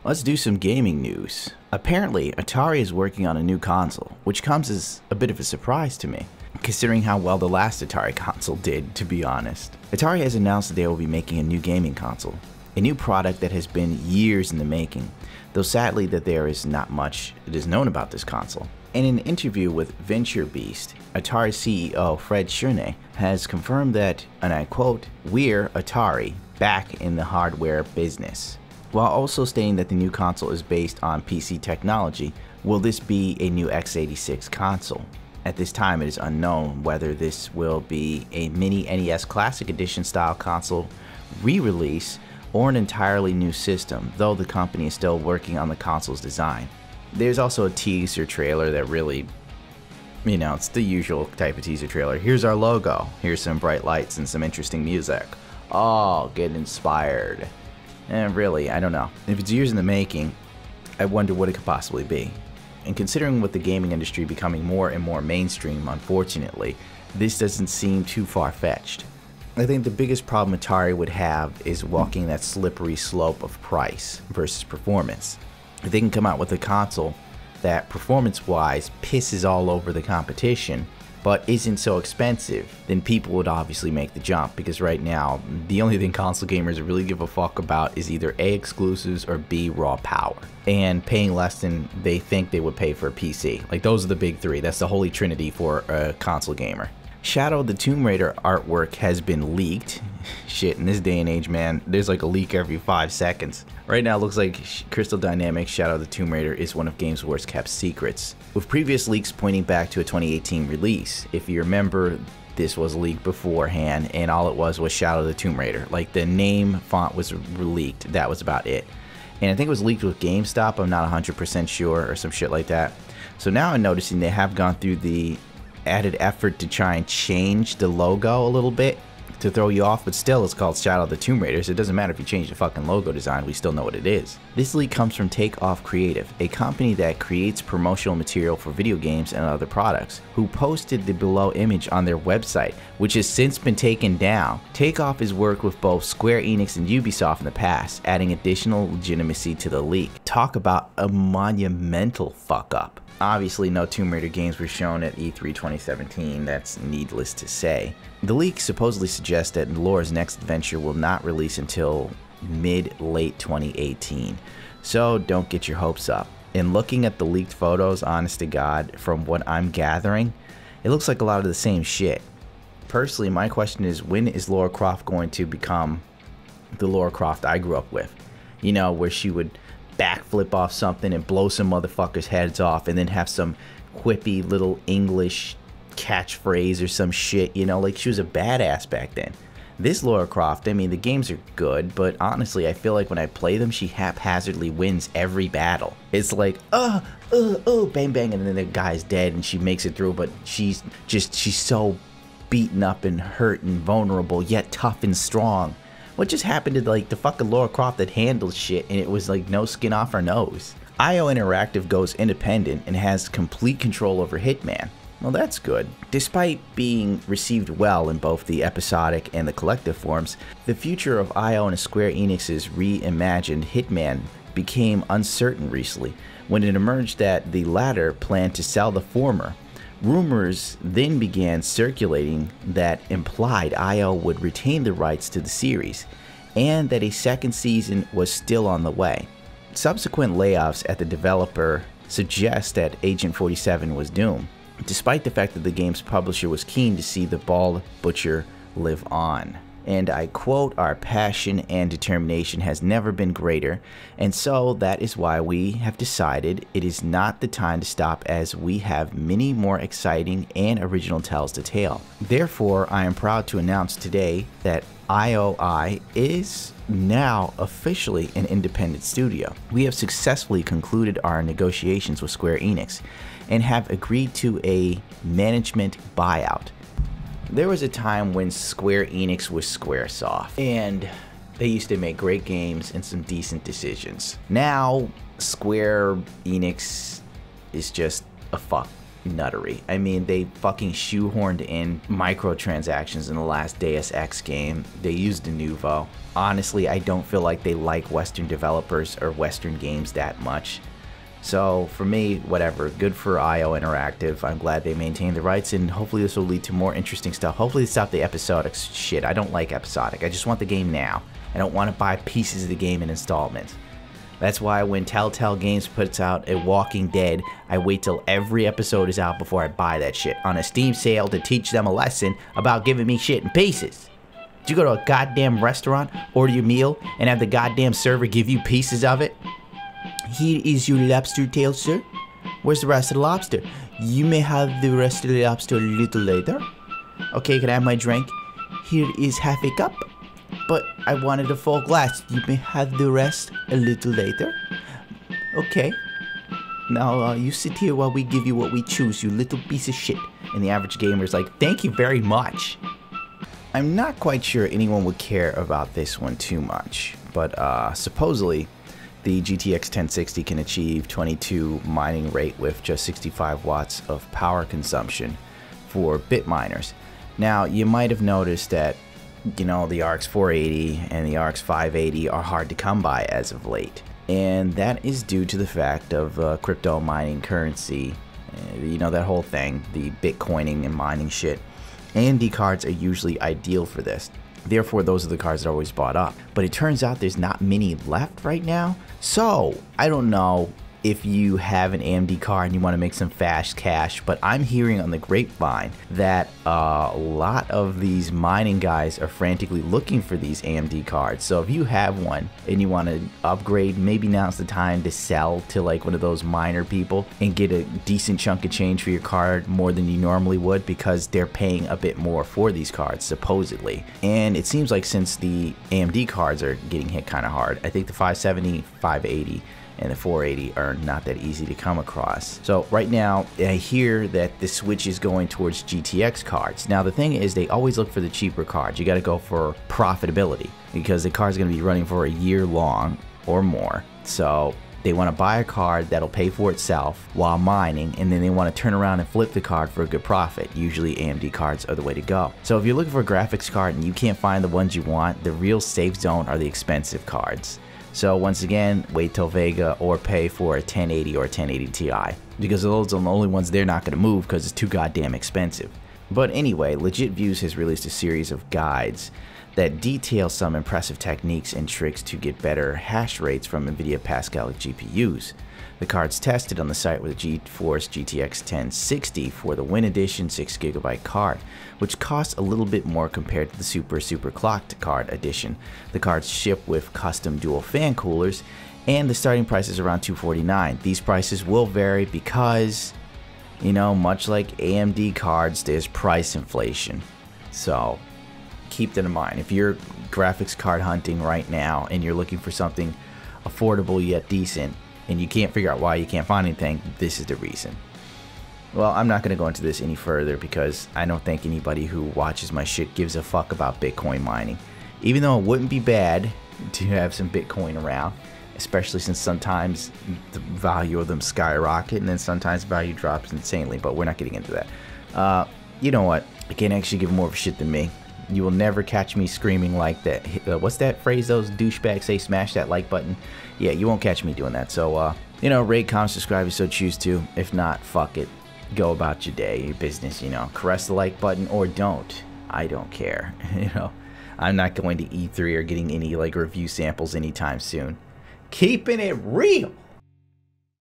Let's do some gaming news. Apparently, Atari is working on a new console, which comes as a bit of a surprise to me, considering how well the last Atari console did, to be honest. Atari has announced that they will be making a new gaming console, a new product that has been years in the making, though sadly that there is not much that is known about this console. In an interview with VentureBeast, Atari CEO Fred Cherny has confirmed that, and I quote, "We're Atari, back in the hardware business," while also stating that the new console is based on PC technology. Will this be a new x86 console? At this time, it is unknown whether this will be a mini NES Classic Edition style console re-release or an entirely new system, though the company is still working on the console's design. There's also a teaser trailer that really, it's the usual type of teaser trailer. Here's our logo, here's some bright lights and some interesting music. Oh, get inspired. And really, I don't know. If it's years in the making, I wonder what it could possibly be. And considering with the gaming industry becoming more and more mainstream, unfortunately, this doesn't seem too far-fetched. I think the biggest problem Atari would have is walking that slippery slope of price versus performance. If they can come out with a console that performance-wise pisses all over the competition, but isn't so expensive, then people would obviously make the jump, because right now, the only thing console gamers really give a fuck about is either A, exclusives, or B, raw power. And paying less than they think they would pay for a PC. Like, those are the big three. That's the holy trinity for a console gamer. Shadow the Tomb Raider artwork has been leaked. Shit, in this day and age, man, there's like a leak every 5 seconds. Right now, it looks like Crystal Dynamics' Shadow the Tomb Raider is one of games' worst kept secrets, with previous leaks pointing back to a 2018 release. If you remember, this was leaked beforehand, and all it was Shadow the Tomb Raider. Like, the name font was leaked, that was about it. And I think it was leaked with GameStop, I'm not 100% sure, or some shit like that. So now I'm noticing they have gone through the added effort to try and change the logo a little bit to throw you off, but still it's called Shadow the Tomb Raider, so it doesn't matter if you change the fucking logo design, we still know what it is. This leak comes from Takeoff Creative, a company that creates promotional material for video games and other products, who posted the below image on their website, which has since been taken down. Takeoff has worked with both Square Enix and Ubisoft in the past, adding additional legitimacy to the leak. Talk about a monumental fuck up. Obviously, no Tomb Raider games were shown at E3 2017, that's needless to say. The leak supposedly suggests that Laura's next adventure will not release until mid-late 2018, so don't get your hopes up. In looking at the leaked photos, honest to God, from what I'm gathering, it looks like a lot of the same shit. Personally, my question is, when is Lara Croft going to become the Lara Croft I grew up with? You know, where she would backflip off something and blow some motherfuckers' heads off and then have some quippy little English catchphrase or some shit, like she was a badass back then. This Lara Croft, I mean, the games are good, but honestly, I feel like when I play them, she haphazardly wins every battle. It's like, bang, bang, and then the guy's dead and she makes it through, but she's so beaten up and hurt and vulnerable, yet tough and strong. What just happened to like the fucking Lara Croft that handles shit and it was like no skin off her nose? IO Interactive goes independent and has complete control over Hitman. Well, that's good. Despite being received well in both the episodic and the collective forms, the future of IO and Square Enix's reimagined Hitman became uncertain recently when it emerged that the latter planned to sell the former. Rumors then began circulating that implied IO would retain the rights to the series, and that a second season was still on the way. Subsequent layoffs at the developer suggest that Agent 47 was doomed, despite the fact that the game's publisher was keen to see the Bald Butcher live on. And I quote, "Our passion and determination has never been greater, and so that is why we have decided it is not the time to stop, as we have many more exciting and original tales to tell. Therefore, I am proud to announce today that IOI is now officially an independent studio. We have successfully concluded our negotiations with Square Enix and have agreed to a management buyout. There was a time when Square Enix was Squaresoft, and they used to make great games and some decent decisions. Now, Square Enix is just a fuck. nuttery. I mean, they fucking shoehorned in microtransactions in the last Deus Ex game. They used Denuvo. Honestly, I don't feel like they like Western developers or Western games that much. So for me, whatever, good for IO Interactive. I'm glad they maintained the rights, and hopefully this will lead to more interesting stuff. Hopefully they stop the episodic shit. I don't like episodic. I just want the game now. I don't want to buy pieces of the game in installments. That's why when Telltale Games puts out a Walking Dead, I wait till every episode is out before I buy that shit on a Steam sale to teach them a lesson about giving me shit in pieces. Did you go to a goddamn restaurant, order your meal, and have the goddamn server give you pieces of it? Here is your lobster tail, sir. Where's the rest of the lobster? You may have the rest of the lobster a little later. Okay, can I have my drink? Here is half a cup. But I wanted a full glass. You may have the rest a little later. Okay. Now, you sit here while we give you what we choose, you little piece of shit. And the average gamer's like, thank you very much. I'm not quite sure anyone would care about this one too much. But, supposedly, the GTX 1060 can achieve 22 mining rate with just 65 watts of power consumption for bit miners. Now, you might have noticed that, you know, the RX 480 and the RX 580 are hard to come by as of late. And that is due to the fact of crypto mining currency, you know, that whole thing, the Bitcoining and mining shit. AMD cards are usually ideal for this. Therefore, those are the cards that are always bought up. But it turns out there's not many left right now. So, I don't know if you have an AMD card and you want to make some fast cash, but I'm hearing on the grapevine that a lot of these mining guys are frantically looking for these AMD cards. So if you have one and you want to upgrade, maybe now's the time to sell to like one of those miner people and get a decent chunk of change for your card, more than you normally would, because they're paying a bit more for these cards supposedly. And it seems like since the AMD cards are getting hit kind of hard, I think the 570, 580 and the 480 are not that easy to come across. So right now, I hear that the switch is going towards GTX cards. Now the thing is, they always look for the cheaper cards. You got to go for profitability, because the card's going to be running for a year long or more. So they want to buy a card that'll pay for itself while mining, and then they want to turn around and flip the card for a good profit. Usually AMD cards are the way to go. So if you're looking for a graphics card and you can't find the ones you want, the real safe zone are the expensive cards. So once again, wait till Vega or pay for a 1080 or a 1080 Ti, because those are the only ones they're not going to move because it's too goddamn expensive. But anyway, Legit Views has released a series of guides that detail some impressive techniques and tricks to get better hash rates from NVIDIA Pascal GPUs. The cards tested on the site were the GeForce GTX 1060 for the Win Edition 6GB card, which costs a little bit more compared to the super clocked card edition. The cards ship with custom dual fan coolers, and the starting price is around $249. These prices will vary because, you know, much like AMD cards, there's price inflation. So keep that in mind. If you're graphics card hunting right now and you're looking for something affordable yet decent, and you can't figure out why you can't find anything, this is the reason. Well, I'm not going to go into this any further because I don't think anybody who watches my shit gives a fuck about Bitcoin mining. Even though it wouldn't be bad to have some Bitcoin around, especially since sometimes the value of them skyrocket and then sometimes value drops insanely, but we're not getting into that. You know what? I can't actually give more of a shit than me. You will never catch me screaming like that. What's that phrase those douchebags say? Smash that like button. Yeah, you won't catch me doing that. So, you know, rate, comment, subscribe if you so choose to. If not, fuck it. Go about your day, your business, you know. Caress the like button or don't. I don't care. You know, I'm not going to E3 or getting any, like, review samples anytime soon. Keeping it real.